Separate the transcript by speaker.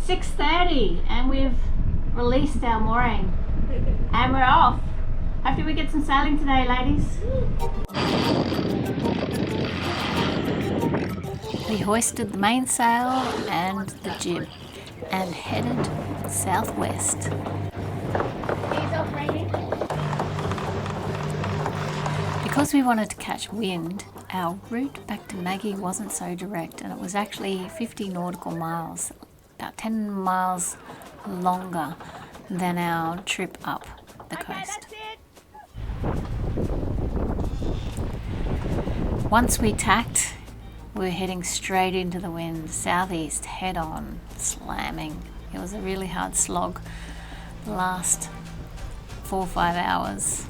Speaker 1: 6:30 and we've released our mooring and we're off. Hopefully we get some sailing today, ladies. We hoisted the mainsail and the jib and headed southwest. Because we wanted to catch wind, our route back to Maggie wasn't so direct, and it was actually 50 nautical miles, about 10 miles longer than our trip up the coast. Once we tacked, we were heading straight into the wind, southeast, head on, slamming. It was a really hard slog the last 4 or 5 hours.